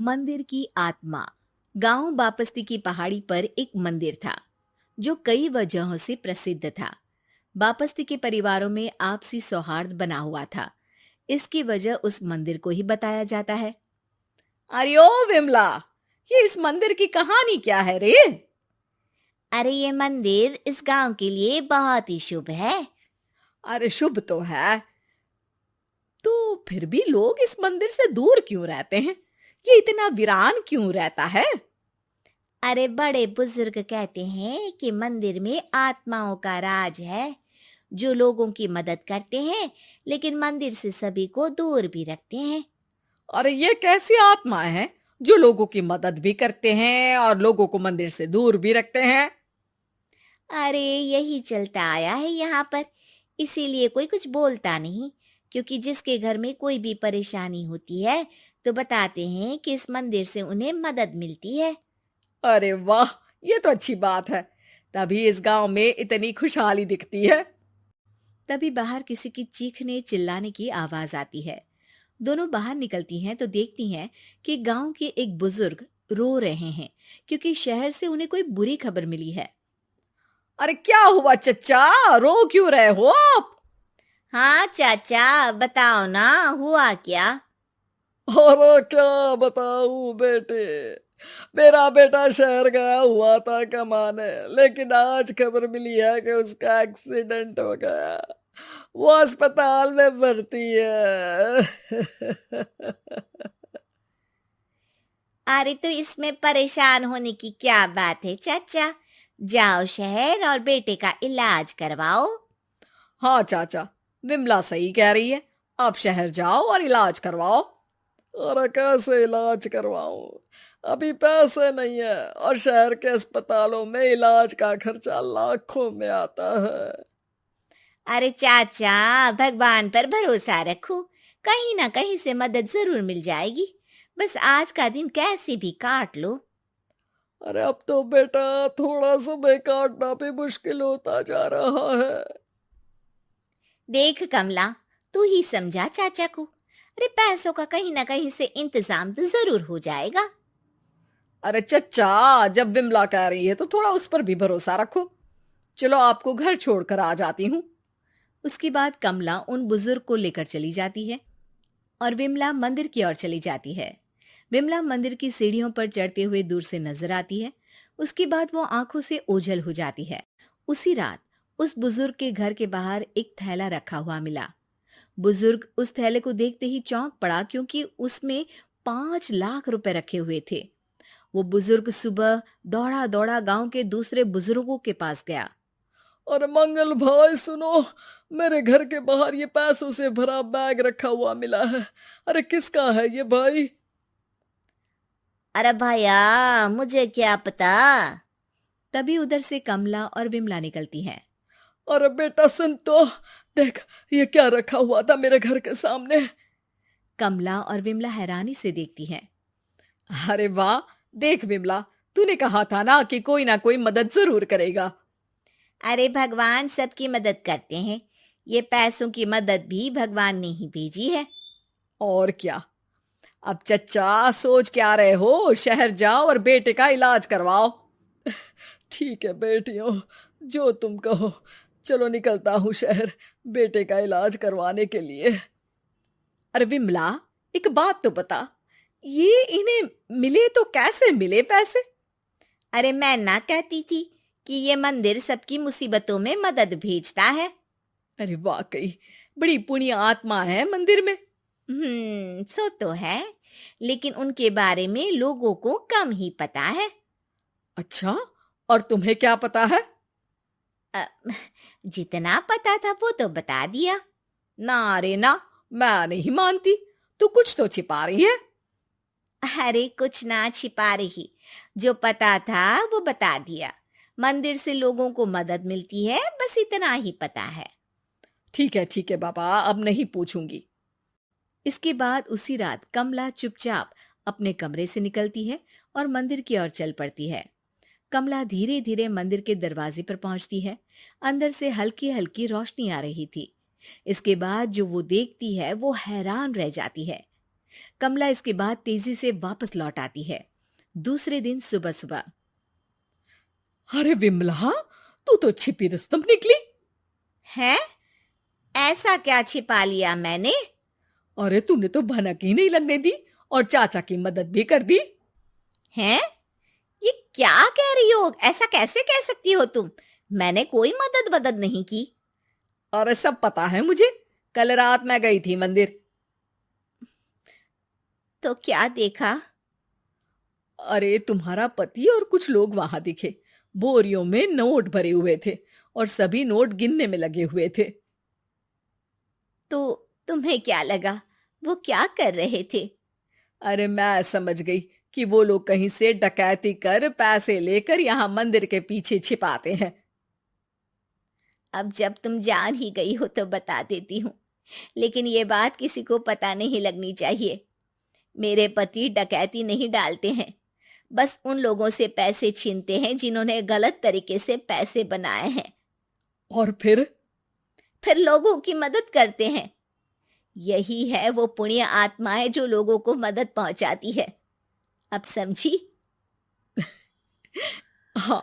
मंदिर की आत्मा। गांव बापस्ती की पहाड़ी पर एक मंदिर था जो कई वजहों से प्रसिद्ध था। बापस्ती के परिवारों में आपसी सौहार्द बना हुआ था। इसकी वजह उस मंदिर को ही बताया जाता है। अरे ओ विमला, ये इस मंदिर की कहानी क्या है रे? अरे ये मंदिर इस गांव के लिए बहुत ही शुभ है। अरे शुभ तो है, तो फिर भी लोग इस मंदिर से दूर क्यों रहते हैं? ये इतना वीरान क्यों रहता है? अरे बड़े बुजुर्ग कहते हैं कि मंदिर में आत्माओं का राज है, जो लोगों की मदद करते हैं, लेकिन मंदिर से सभी को दूर भी रखते हैं। अरे ये कैसी आत्माएं हैं जो लोगों की मदद भी करते हैं और लोगों को मंदिर से दूर भी रखते हैं? अरे यही चलता आया है यहाँ पर, इसीलिए कोई कुछ बोलता नहीं, क्योंकि जिसके घर में कोई भी परेशानी होती है तो बताते हैं कि इस मंदिर से उन्हें मदद मिलती है। अरे वाह, ये तो अच्छी बात है। तभी इस गांव में इतनी खुशहाली दिखती है। तभी बाहर किसी की चीखने चिल्लाने की आवाज आती है। दोनों बाहर निकलती हैं तो देखती हैं कि गांव के एक बुजुर्ग रो रहे हैं, क्योंकि शहर से उन्हें कोई बुरी खबर मिली है। अरे क्या हुआ चच्चा, रो क्यों रहे हो आप? हाँ चाचा, बताओ ना, हुआ क्या? अरे क्या बताऊं बेटे। मेरा बेटा शहर गया हुआ था कमाने, लेकिन आज खबर मिली है कि उसका एक्सीडेंट हो गया। वो अस्पताल में भर्ती है। अरे तो इसमें परेशान होने की क्या बात है चाचा, जाओ शहर और बेटे का इलाज करवाओ। हाँ चाचा, विमला सही कह रही है। आप शहर जाओ और इलाज करवाओ। अरे कैसे इलाज करवाऊं, अभी पैसे नहीं है, और शहर के अस्पतालों में इलाज का खर्चा लाखों में आता है। अरे चाचा, भगवान पर भरोसा रखो, कहीं ना कहीं से मदद जरूर मिल जाएगी। बस आज का दिन कैसे भी काट लो। अरे अब तो बेटा थोड़ा समय काटना भी मुश्किल होता जा रहा है। देख कमला, तू ही समझा चाचा को। अरे पैसों का कहीं ना कहीं से इंतजाम तो जरूर हो जाएगा। अरे चच्चा, जब विमला कह रही है तो थोड़ा उस पर भी भरोसा रखो। चलो आपको घर छोड़कर आ जाती हूँ। उसके बाद कमला उन बुजुर्ग को लेकर चली जाती है और विमला मंदिर की ओर चली जाती है। विमला मंदिर की सीढ़ियों पर चढ़ते हुए दूर से नजर आती है। उसके बाद वो आंखों से ओझल हो जाती है। उसी रात उस बुजुर्ग के घर के बाहर एक थैला रखा हुआ मिला। बुजुर्ग उस थैले को देखते ही चौंक पड़ा, क्योंकि उसमें 5 लाख रुपए रखे हुए थे। वो बुजुर्ग सुबह दौड़ा दौड़ा गांव के दूसरे बुजुर्गों के पास गया। और मंगल भाई सुनो, मेरे घर के बाहर ये पैसों से भरा बैग रखा हुआ मिला है। अरे किसका है ये भाई? अरे भैया, मुझे क्या पता। तभी उधर से कमला और विमला निकलती हैं। अरे बेटा सुन तो, देख ये क्या रखा हुआ था मेरे घर के सामने। कमला और विमला हैरानी से देखती हैं। अरे वाह, देख विमला, तूने कहा था ना कोई मदद जरूर करेगा। अरे भगवान सबकी मदद करते हैं, ये पैसों की मदद भी भगवान ने ही भेजी है। और क्या। अब चच्चा सोच क्या रहे हो, शहर जाओ और बेटे का इलाज करवाओ। ठीक है बेटियों, जो तुम कहो। चलो निकलता हूँ शहर, बेटे का इलाज करवाने के लिए। अरे विमला, एक बात तो बता, ये इन्हें मिले तो कैसे मिले पैसे? अरे मैं ना कहती थी कि ये मंदिर सबकी मुसीबतों में मदद भेजता है। अरे वाकई बड़ी पुण्य आत्मा है मंदिर में। सो तो है, लेकिन उनके बारे में लोगों को कम ही पता है। अच्छा, और तुम्हें क्या पता है? अ, जितना पता था वो तो बता दिया। ना रे ना, मैं नहीं मानती। तू कुछ तो छिपा रही है। अरे कुछ ना छिपा रही, जो पता था वो बता दिया। मंदिर से लोगों को मदद मिलती है, बस इतना ही पता है। ठीक है बाबा, अब नहीं पूछूंगी। इसके बाद उसी रात कमला चुपचाप अपने कमरे से निकलती है और मंदिर की ओर चल पड़ती है। कमला धीरे धीरे मंदिर के दरवाजे पर पहुंचती है। अंदर से हल्की हल्की रोशनी आ रही थी। इसके बाद जो वो देखती है वो हैरान रह जाती है। कमला इसके बाद तेजी से वापस लौट आती है। दूसरे दिन सुबह सुबह। अरे विमला, तू तो छिपी रुस्तम निकली। है? ऐसा क्या छिपा लिया मैंने? अरे तूने तो भनक ही नहीं लगने दी और चाचा की मदद भी कर दी। हैं? ये क्या कह रही हो? ऐसा कैसे कह सकती हो तुम? मैंने कोई मदद वदद नहीं की। अरे सब पता है मुझे, कल रात मैं गई थी मंदिर। तो क्या देखा? अरे तुम्हारा पति और कुछ लोग वहां दिखे। बोरियों में नोट भरे हुए थे और सभी नोट गिनने में लगे हुए थे। तो तुम्हें क्या लगा? वो क्या कर रहे थे? अरे मैं समझ गई कि वो लोग कहीं से डकैती कर पैसे लेकर यहाँ मंदिर के पीछे छिपाते हैं। अब जब तुम जान ही गई हो तो बता देती हूँ, लेकिन ये बात किसी को पता नहीं लगनी चाहिए। मेरे पति डकैती नहीं डालते हैं, बस उन लोगों से पैसे छीनते हैं जिन्होंने गलत तरीके से पैसे बनाए हैं। और फिर लोगों की मदद करते हैं। यही है वो पुण्य आत्माएं जो लोगों को मदद पहुंचाती है। अब समझी? हाँ,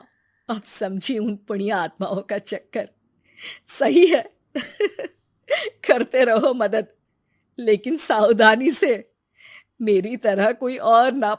अब समझी उन पुण्य आत्माओं का चक्कर। सही है। करते रहो मदद, लेकिन सावधानी से, मेरी तरह कोई और ना